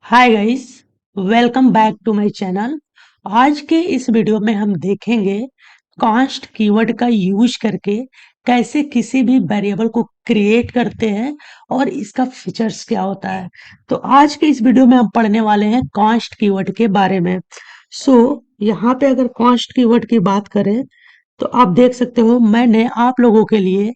Hi guys, welcome back to my channel. आज के इस वीडियो में हम देखेंगे कांस्ट कीवर्ड का यूज करके कैसे किसी भी वेरिएबल को क्रिएट करते हैं और इसका फीचर्स क्या होता है। तो आज के इस वीडियो में हम पढ़ने वाले हैं कांस्ट कीवर्ड के बारे में। यहाँ पे अगर कांस्ट कीवर्ड की बात करें तो आप देख सकते हो मैंने आप लोगों के लिए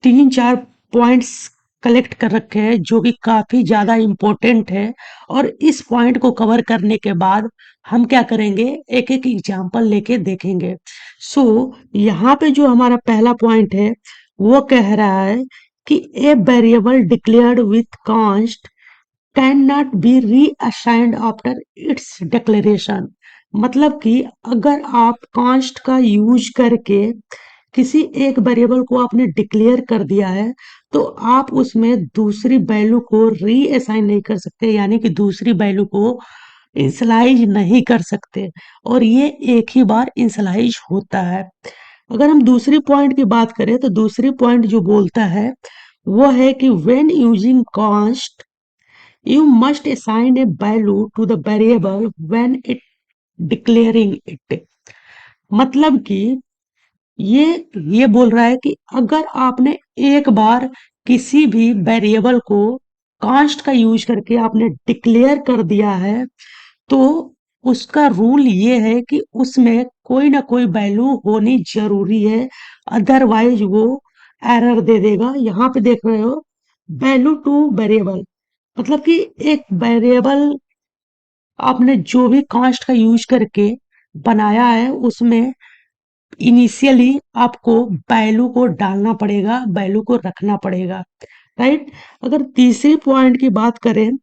3-4 पॉइंट्स कलेक्ट कर रखे हैं जो कि काफ़ी ज़्यादा इम्पोर्टेंट है। और इस पॉइंट को कवर करने के बाद हम क्या करेंगे, एक-एक एग्जांपल लेके देखेंगे। सो यहाँ पे जो हमारा पहला पॉइंट है वो कह रहा है कि a variable declared with const can not be reassigned after its declaration. मतलब कि अगर आप कांस्ट का यूज करके किसी एक वेरिएबल को आपने डिक्लेयर कर दिया है तो आप उसमें दूसरी वैल्यू को रीअसाइन नहीं कर सकते, यानी कि दूसरी वैल्यू को इंसलाइज नहीं कर सकते। और ये एक ही बार इंसलाइज होता है। अगर हम दूसरी पॉइंट की बात करें तो दूसरी पॉइंट जो बोलता है वो है कि when using const you must assign a value to the variable when it declaring it। मतलब कि ये ये बोल रहा है कि अगर आपने एक बार किसी भी वेरिएबल को कांस्ट का यूज करके आपने डिक्लेयर कर दिया है तो उसका रूल ये है कि उसमें कोई ना कोई वैल्यू होनी जरूरी है, अदरवाइज वो एरर दे देगा। यहाँ पे देख रहे हो वैल्यू टू वेरिएबल, मतलब कि एक वेरिएबल आपने जो भी कांस्ट का यूज करके बनाया है उसमें इनिशियली आपको वैल्यू को डालना पड़ेगा, वैल्यू को रखना पड़ेगा, राइट। अगर तीसरी पॉइंट की बात करें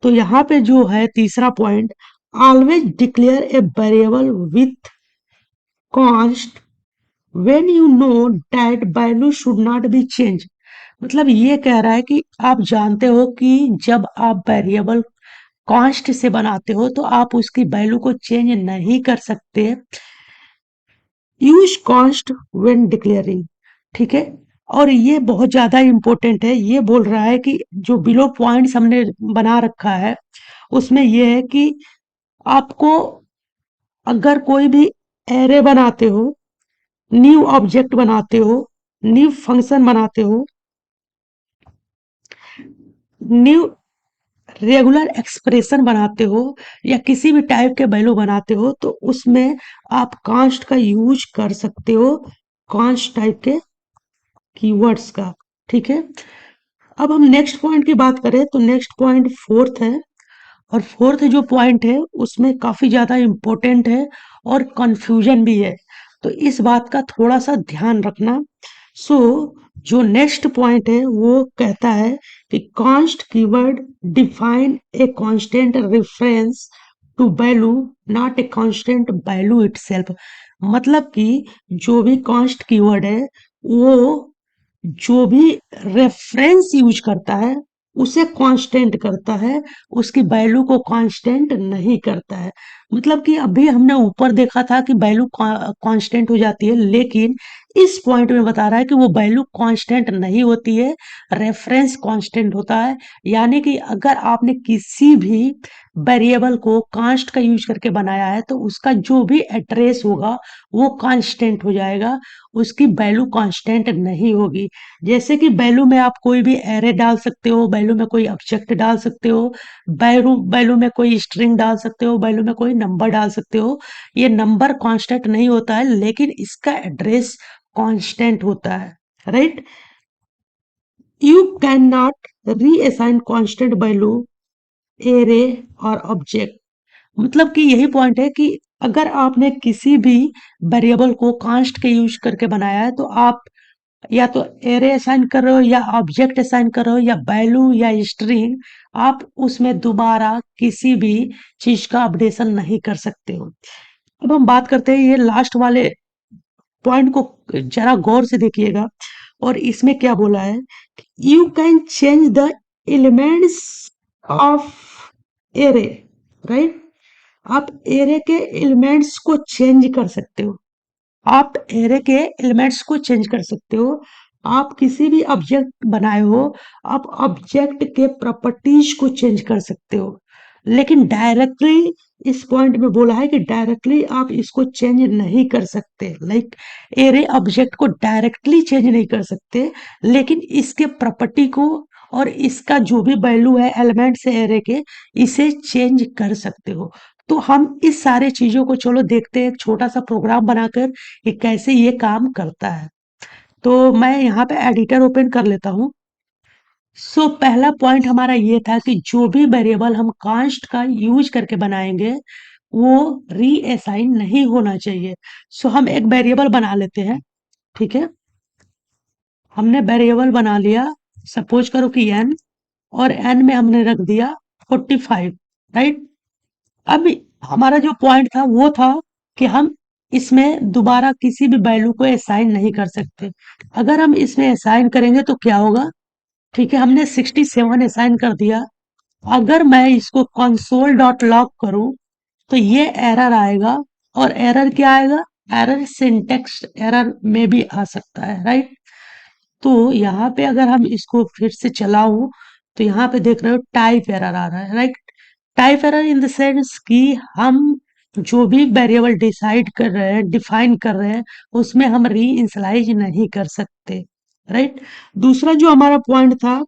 तो यहाँ पे जो है तीसरा point, always declare a variable with const when you know that value should not be change. मतलब ये कह रहा है कि आप जानते हो कि जब आप वेरिएबल कांस्ट से बनाते हो तो आप उसकी वैल्यू को चेंज नहीं कर सकते। यूज कांस्ट व्हेन डिक्लेयरिंग, ठीक है। और ये बहुत ज्यादा इंपॉर्टेंट है। ये बोल रहा है कि जो बिलो पॉइंट्स हमने बना रखा है उसमें ये है कि आपको अगर कोई भी एरे बनाते हो, न्यू ऑब्जेक्ट बनाते हो, न्यू फंक्शन बनाते हो, न्यू रेगुलर एक्सप्रेशन बनाते हो या किसी भी टाइप के वैल्यू बनाते हो तो उसमें आप कांस्ट का यूज कर सकते हो, कांस्ट टाइप के कीवर्ड्स का, ठीक है। अब हम नेक्स्ट पॉइंट की बात करें तो नेक्स्ट पॉइंट फोर्थ है। और फोर्थ जो पॉइंट है उसमें काफी ज्यादा इम्पोर्टेंट है और कंफ्यूजन भी है, तो इस बात का थोड़ा सा ध्यान रखना। सो जो नेक्स्ट पॉइंट है वो कहता है कि const keyword define a constant reference to value, not a constant value itself. मतलब कि जो भी कांस्ट कीवर्ड है वो जो भी रेफरेंस यूज करता है उसे कांस्टेंट करता है, उसकी वैल्यू को कांस्टेंट नहीं करता है। मतलब कि अभी हमने ऊपर देखा था कि वैल्यू कांस्टेंट हो जाती है, लेकिन इस पॉइंट में बता रहा है कि वो वैल्यू कांस्टेंट नहीं होती है, रेफरेंस कांस्टेंट होता है। यानी कि अगर आपने किसी भी वेरिएबल को कांस्ट का यूज करके बनाया है तो उसका जो भी एड्रेस होगा वो कांस्टेंट हो जाएगा, उसकी वैल्यू कांस्टेंट नहीं होगी। जैसे कि वैल्यू में आप कोई भी एरे डाल सकते हो, वैल्यू में कोई ऑब्जेक्ट डाल सकते हो, वैल्यू वैल्यू में कोई स्ट्रिंग डाल सकते हो, वैल्यू में कोई नंबर डाल सकते हो। ये नंबर कांस्टेंट नहीं होता है लेकिन इसका एड्रेस कांस्टेंट होता है, right. You can not reassign constant value array और ऑब्जेक्ट। मतलब कि यही पॉइंट है कि अगर आपने किसी भी वेरिएबल को कांस्ट के यूज करके बनाया है तो आप या तो एरे असाइन कर रहे हो या ऑब्जेक्ट असाइन कर रहे हो या वैल्यू या स्ट्रिंग, आप उसमें दोबारा किसी भी चीज का अपडेशन नहीं कर सकते हो। अब हम बात करते हैं ये लास्ट वाले पॉइंट को, जरा गौर से देखिएगा। और इसमें क्या बोला है, you can change the elements of array, right. आप एरे के एलिमेंट्स को चेंज कर सकते हो, आप एरे के एलिमेंट्स को चेंज कर सकते हो। आप किसी भी ऑब्जेक्ट बनाए हो, आप ऑब्जेक्ट के प्रॉपर्टीज को चेंज कर सकते हो, लेकिन डायरेक्टली इस पॉइंट में बोला है कि डायरेक्टली आप इसको चेंज नहीं कर सकते। लाइक एरे ऑब्जेक्ट को डायरेक्टली चेंज नहीं कर सकते, लेकिन इसके प्रॉपर्टी को और इसका जो भी वैल्यू है एलिमेंट्स है एरे के, इसे चेंज कर सकते हो। तो हम इस सारे चीजों को चलो देखते हैं एक छोटा सा प्रोग्राम बनाकर कि कैसे ये काम करता है। तो मैं यहाँ पे एडिटर ओपन कर लेता हूँ। सो पहला पॉइंट हमारा ये था कि जो भी वेरिएबल हम कांस्ट का यूज करके बनाएंगे वो रीअसाइन नहीं होना चाहिए। सो हम एक वेरिएबल बना लेते हैं। ठीक है, हमने वेरिएबल बना लिया, सपोज करो कि n, और n में हमने रख दिया 45, राइट। अब हमारा जो पॉइंट था वो था कि हम इसमें दोबारा किसी भी वैल्यू को असाइन नहीं कर सकते। अगर हम इसमें असाइन करेंगे तो क्या होगा? ठीक है, हमने 67 असाइन कर दिया। अगर मैं इसको कंसोल डॉट लॉग करूं तो ये एरर आएगा। और एरर क्या आएगा? एरर सिंटेक्स एरर में भी आ सकता है, राइट। तो यहाँ पे अगर हम इसको फिर से चलाऊं तो यहाँ पे देख रहे हो टाइप एरर आ रहा है, right. Type error in the sense कि हम जो भी वेरिएबल डिसाइड कर रहे हैं, डिफाइन कर रहे हैं, उसमें हम री इनिशियलाइज नहीं कर सकते, राइट। दूसरा जो हमारा पॉइंट था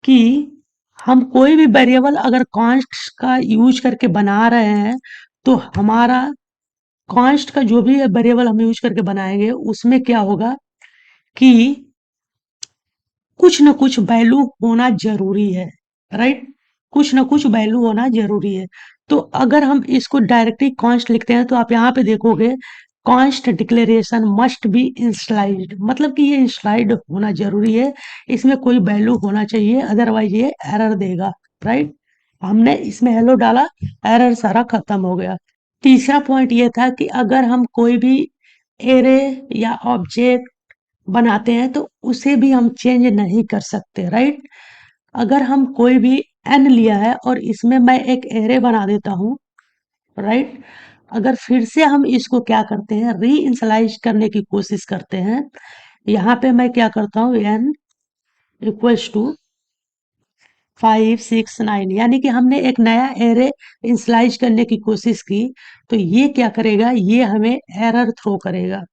कि हम कोई भी वेरिएबल अगर कांस्ट का यूज करके बना रहे हैं तो हमारा कांस्ट का जो भी वेरिएबल हम यूज करके बनाएंगे उसमें क्या होगा कि कुछ ना कुछ वैल्यू होना जरूरी है, राइट। कुछ ना कुछ वैल्यू होना जरूरी है। तो अगर हम इसको डायरेक्टली कांस्ट लिखते हैं तो आप यहाँ पे देखोगे कांस्ट डिक्लेरेशन मस्ट बी इंस्लाइड, मतलब कि ये इंस्लाइड होना जरूरी है, इसमें कोई वैल्यू होना चाहिए, अदरवाइज ये एरर देगा, राइट। हमने इसमें हेलो डाला, एरर सारा खत्म हो गया। तीसरा पॉइंट ये था कि अगर हम कोई भी एरे या ऑब्जेक्ट बनाते हैं तो उसे भी हम चेंज नहीं कर सकते, राइट। अगर हम कोई भी एन लिया है और इसमें मैं एक एरे बना देता हूँ, राइट। अगर फिर से हम इसको क्या करते हैं, री इनिशियलाइज करने की कोशिश करते हैं, यहाँ पे मैं क्या करता हूँ, एन इक्वल्स टू 5 6 9, यानी कि हमने एक नया एरे इनिशियलाइज करने की कोशिश की, तो ये क्या करेगा, ये हमें एरर थ्रो करेगा,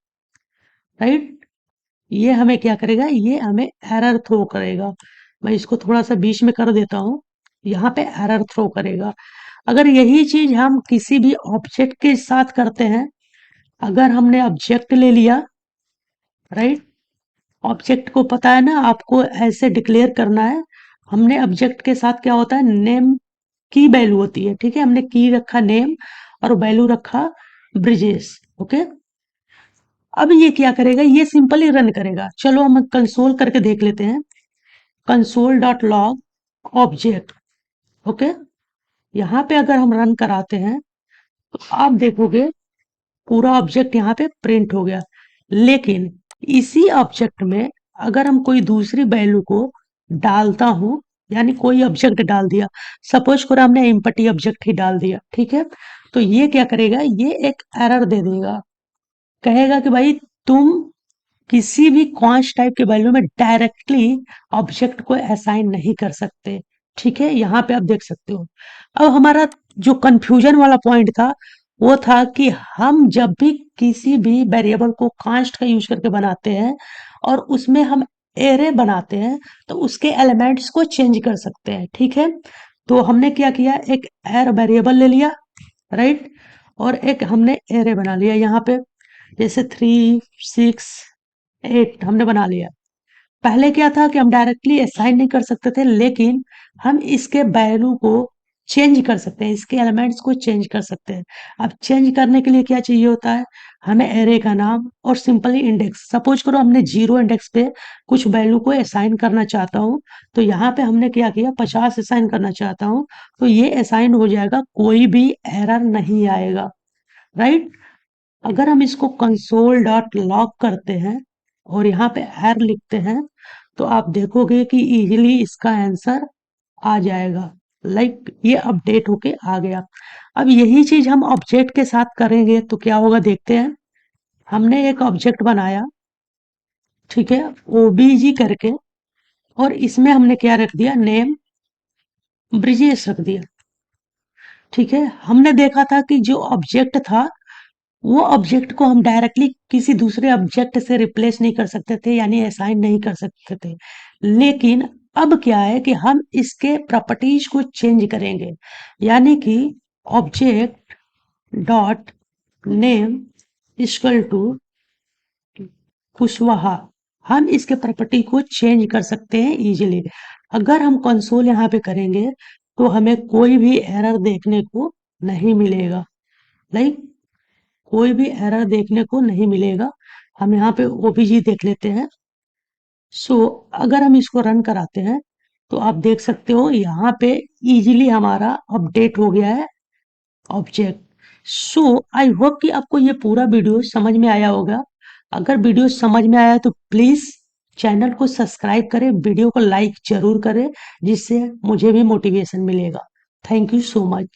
राइट। ये हमें क्या करेगा, ये हमें एरर थ्रो करेगा। मैं इसको थोड़ा सा बीच में कर देता हूँ, यहाँ पे एरर थ्रो करेगा। अगर यही चीज हम किसी भी ऑब्जेक्ट के साथ करते हैं, अगर हमने ऑब्जेक्ट ले लिया, राइट, ऑब्जेक्ट को पता है ना आपको ऐसे डिक्लेयर करना है। हमने ऑब्जेक्ट के साथ क्या होता है, नेम की वैल्यू होती है, ठीक है। हमने की रखा नेम और वैल्यू रखा ब्रिजेस, ओके। अब ये क्या करेगा, ये सिंपली रन करेगा। चलो हम कंसोल करके देख लेते हैं। Console dot log object, okay. यहाँ पे अगर हम रन कराते हैं तो आप देखोगे पूरा ऑब्जेक्ट यहाँ पे प्रिंट हो गया। लेकिन इसी ऑब्जेक्ट में अगर हम कोई दूसरी वैल्यू को डालता हूं, यानी कोई ऑब्जेक्ट डाल दिया, सपोज करो हमने एम्पटी ऑब्जेक्ट ही डाल दिया, ठीक है, तो ये क्या करेगा, ये एक एरर दे देगा। कहेगा कि भाई तुम किसी भी कॉन्स्ट टाइप के वैल्यू में डायरेक्टली ऑब्जेक्ट को असाइन नहीं कर सकते, ठीक है। यहाँ पे आप देख सकते हो। अब हमारा जो कंफ्यूजन वाला पॉइंट था वो था कि हम जब भी किसी भी वेरिएबल को कांस्ट का यूज करके बनाते हैं और उसमें हम एरे बनाते हैं तो उसके एलिमेंट्स को चेंज कर सकते हैं, ठीक है। तो हमने क्या किया, एक एर वेरिएबल ले लिया, राइट, और एक हमने एरे बना लिया यहाँ पे, जैसे 3 6 8 हमने बना लिया। पहले क्या था कि हम डायरेक्टली असाइन नहीं कर सकते थे, लेकिन हम इसके वैल्यू को चेंज कर सकते हैं, इसके एलिमेंट्स को चेंज कर सकते हैं। अब चेंज करने के लिए क्या चाहिए होता है, हमें एरे का नाम और सिंपली इंडेक्स। सपोज करो हमने 0 इंडेक्स पे कुछ वैल्यू को असाइन करना चाहता हूँ, तो यहाँ पे हमने क्या किया, 50 असाइन करना चाहता हूँ, तो ये असाइन हो जाएगा, कोई भी एरर नहीं आएगा, राइट। अगर हम इसको कंसोल डॉट लॉग करते हैं और यहाँ पे एर लिखते हैं तो आप देखोगे कि इजीली इसका आंसर आ जाएगा। लाइक ये अपडेट होके आ गया। अब यही चीज हम ऑब्जेक्ट के साथ करेंगे तो क्या होगा देखते हैं। हमने एक ऑब्जेक्ट बनाया, ठीक है, ओबीजी करके, और इसमें हमने क्या रख दिया, नेम ब्रिजेश रख दिया। ठीक है, हमने देखा था कि जो ऑब्जेक्ट था वो ऑब्जेक्ट को हम डायरेक्टली किसी दूसरे ऑब्जेक्ट से रिप्लेस नहीं कर सकते थे, यानी असाइन नहीं कर सकते थे। लेकिन अब क्या है कि हम इसके प्रॉपर्टीज को चेंज करेंगे, यानी कि object dot name equal to Kushwaha, हम इसके प्रॉपर्टी को चेंज कर सकते हैं इजीली। अगर हम कंसोल यहाँ पे करेंगे तो हमें कोई भी एरर देखने को नहीं मिलेगा, लाइक कोई भी एरर देखने को नहीं मिलेगा। हम यहाँ पे ओबीजी देख लेते हैं। सो अगर हम इसको रन कराते हैं तो आप देख सकते हो यहाँ पे इजीली हमारा अपडेट हो गया है ऑब्जेक्ट। सो आई होप कि आपको ये पूरा वीडियो समझ में आया होगा। अगर वीडियो समझ में आया तो प्लीज चैनल को सब्सक्राइब करें, वीडियो को लाइक जरूर करें, जिससे मुझे भी मोटिवेशन मिलेगा। Thank you so much.